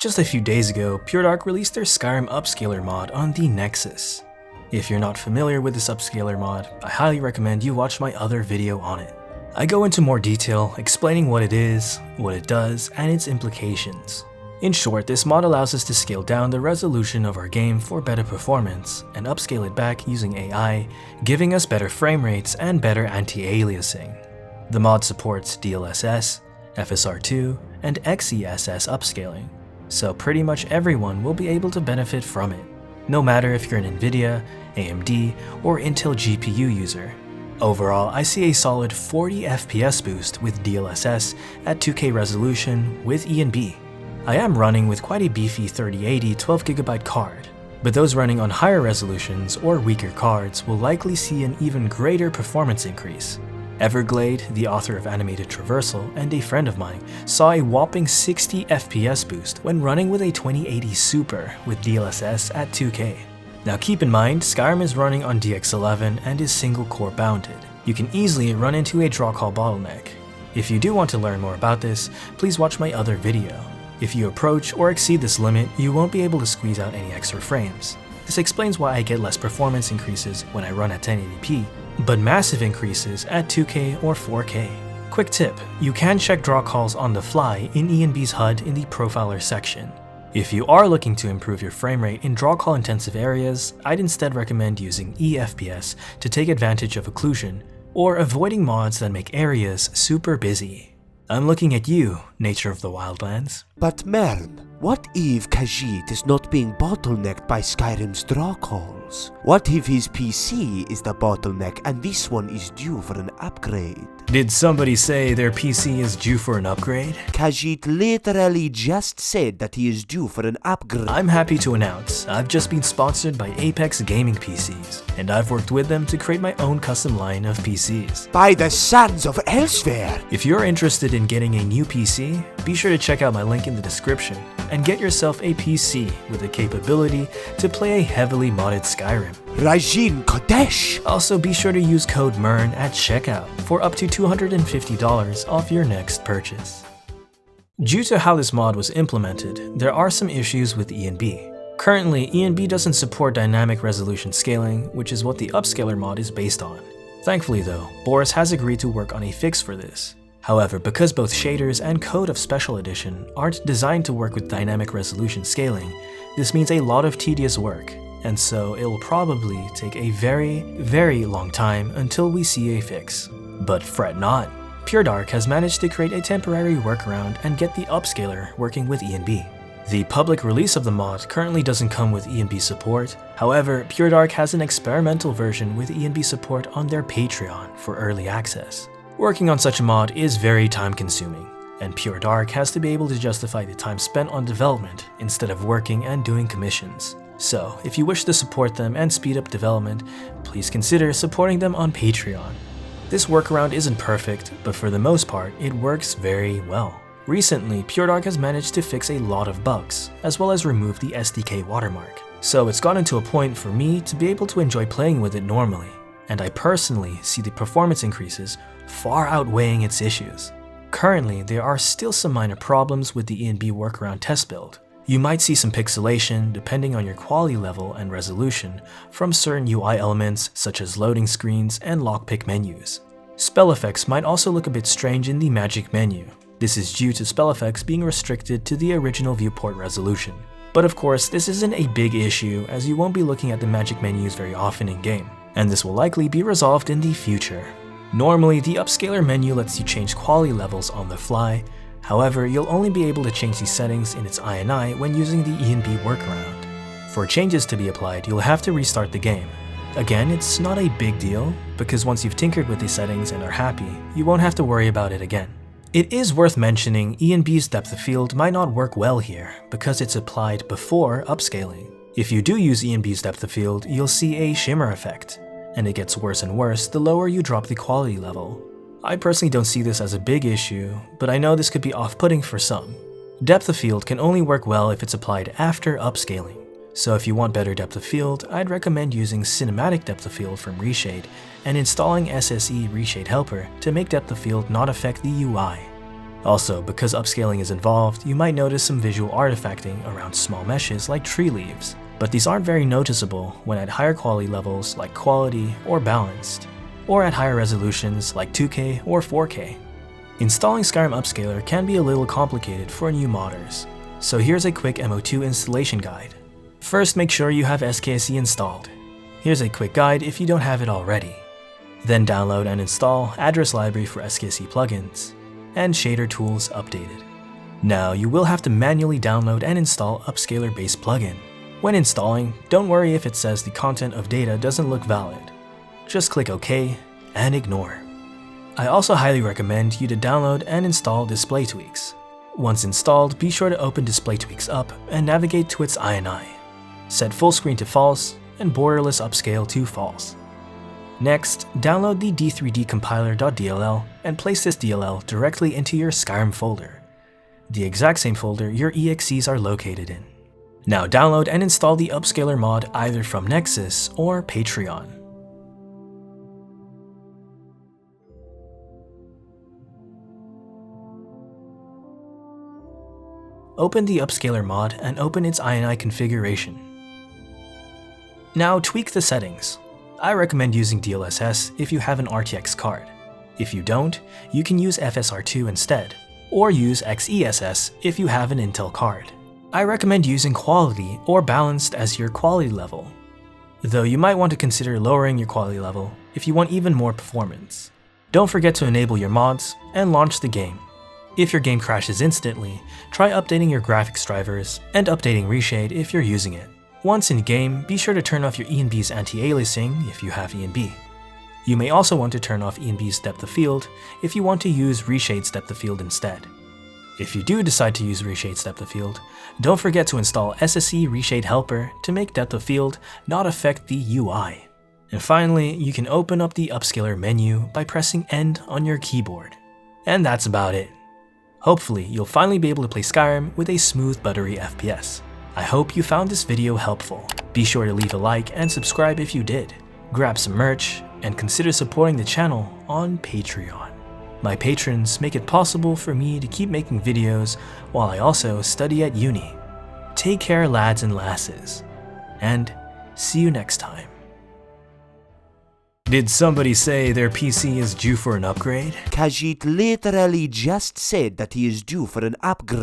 Just a few days ago, PureDark released their Skyrim Upscaler mod on the Nexus. If you're not familiar with this Upscaler mod, I highly recommend you watch my other video on it. I go into more detail explaining what it is, what it does, and its implications. In short, this mod allows us to scale down the resolution of our game for better performance, and upscale it back using AI, giving us better frame rates and better anti-aliasing. The mod supports DLSS, FSR2, and XeSS upscaling, so pretty much everyone will be able to benefit from it, no matter if you're an NVIDIA, AMD, or Intel GPU user. Overall, I see a solid 40 FPS boost with DLSS at 2K resolution with ENB. I am running with quite a beefy 3080 12GB card, but those running on higher resolutions or weaker cards will likely see an even greater performance increase. Everglade, the author of Animated Traversal, and a friend of mine saw a whopping 60 FPS boost when running with a 2080 Super with DLSS at 2K. Now keep in mind, Skyrim is running on DX11 and is single core bounded. You can easily run into a draw call bottleneck. If you do want to learn more about this, please watch my other video. If you approach or exceed this limit, you won't be able to squeeze out any extra frames. This explains why I get less performance increases when I run at 1080p, but massive increases at 2K or 4K. Quick tip, you can check draw calls on the fly in ENB's HUD in the Profiler section. If you are looking to improve your frame rate in draw call intensive areas, I'd instead recommend using eFPS to take advantage of occlusion, or avoiding mods that make areas super busy. I'm looking at you, Nature of the Wildlands. But Mern, what if Khajiit is not being bottlenecked by Skyrim's draw calls? What if his PC is the bottleneck and this one is due for an upgrade? Did somebody say their PC is due for an upgrade? Khajiit literally just said that he is due for an upgrade. I'm happy to announce I've just been sponsored by Apex Gaming PCs, and I've worked with them to create my own custom line of PCs. By the Sons of Elsewhere! If you're interested in getting a new PC, be sure to check out my link in the description and get yourself a PC with the capability to play a heavily modded Skyrim. Rajin Kodesh! Also be sure to use code MERN at checkout for up to $250 off your next purchase. Due to how this mod was implemented, there are some issues with ENB. Currently, ENB doesn't support dynamic resolution scaling, which is what the Upscaler mod is based on. Thankfully though, Boris has agreed to work on a fix for this. However, because both shaders and Code of Special Edition aren't designed to work with dynamic resolution scaling, this means a lot of tedious work, and so it will probably take a very long time until we see a fix. But fret not, PureDark has managed to create a temporary workaround and get the Upscaler working with ENB. The public release of the mod currently doesn't come with ENB support, however, PureDark has an experimental version with ENB support on their Patreon for early access. Working on such a mod is very time consuming, and PureDark has to be able to justify the time spent on development instead of working and doing commissions. So, if you wish to support them and speed up development, please consider supporting them on Patreon. This workaround isn't perfect, but for the most part, it works very well. Recently, PureDark has managed to fix a lot of bugs, as well as remove the SDK watermark. So it's gotten to a point for me to be able to enjoy playing with it normally, and I personally see the performance increases far outweighing its issues. Currently, there are still some minor problems with the ENB workaround test build. You might see some pixelation depending on your quality level and resolution from certain UI elements such as loading screens and lockpick menus. Spell effects might also look a bit strange in the magic menu. This is due to spell effects being restricted to the original viewport resolution. But of course, this isn't a big issue as you won't be looking at the magic menus very often in game, and this will likely be resolved in the future. Normally, the Upscaler menu lets you change quality levels on the fly. However, you'll only be able to change these settings in its INI when using the ENB workaround. For changes to be applied, you'll have to restart the game. Again, it's not a big deal, because once you've tinkered with these settings and are happy, you won't have to worry about it again. It is worth mentioning ENB's depth of field might not work well here, because it's applied before upscaling. If you do use ENB's depth of field, you'll see a shimmer effect, and it gets worse and worse the lower you drop the quality level. I personally don't see this as a big issue, but I know this could be off-putting for some. Depth of field can only work well if it's applied after upscaling, so if you want better depth of field, I'd recommend using cinematic depth of field from Reshade and installing SSE Reshade Helper to make depth of field not affect the UI. Also, because upscaling is involved, you might notice some visual artifacting around small meshes like tree leaves, but these aren't very noticeable when at higher quality levels like quality or balanced, or at higher resolutions like 2K or 4K. Installing Skyrim Upscaler can be a little complicated for new modders, so here's a quick MO2 installation guide. First, make sure you have SKSE installed. Here's a quick guide if you don't have it already. Then download and install Address Library for SKSE plugins, and Shader Tools updated. Now you will have to manually download and install Upscaler-based plugin. When installing, don't worry if it says the content of data doesn't look valid. Just click OK and ignore. I also highly recommend you to download and install Display Tweaks. Once installed, be sure to open Display Tweaks up and navigate to its INI. Set full screen to false and borderless upscale to false. Next, download the d3d compiler.dll and place this DLL directly into your Skyrim folder, the exact same folder your EXEs are located in. Now download and install the Upscaler mod either from Nexus or Patreon. Open the Upscaler mod and open its INI configuration. Now tweak the settings. I recommend using DLSS if you have an RTX card. If you don't, you can use FSR2 instead, or use XESS if you have an Intel card. I recommend using quality or balanced as your quality level, though you might want to consider lowering your quality level if you want even more performance. Don't forget to enable your mods and launch the game. If your game crashes instantly, try updating your graphics drivers and updating Reshade if you're using it. Once in-game, be sure to turn off your ENB's anti-aliasing if you have ENB. You may also want to turn off ENB's depth of field if you want to use Reshade's depth of field instead. If you do decide to use Reshade's depth of field, don't forget to install SSE Reshade Helper to make depth of field not affect the UI. And finally, you can open up the Upscaler menu by pressing End on your keyboard. And that's about it. Hopefully, you'll finally be able to play Skyrim with a smooth, buttery FPS. I hope you found this video helpful. Be sure to leave a like and subscribe if you did. Grab some merch, and consider supporting the channel on Patreon. My patrons make it possible for me to keep making videos while I also study at uni. Take care, lads and lasses, and see you next time. Did somebody say their PC is due for an upgrade? Khajiit literally just said that he is due for an upgrade.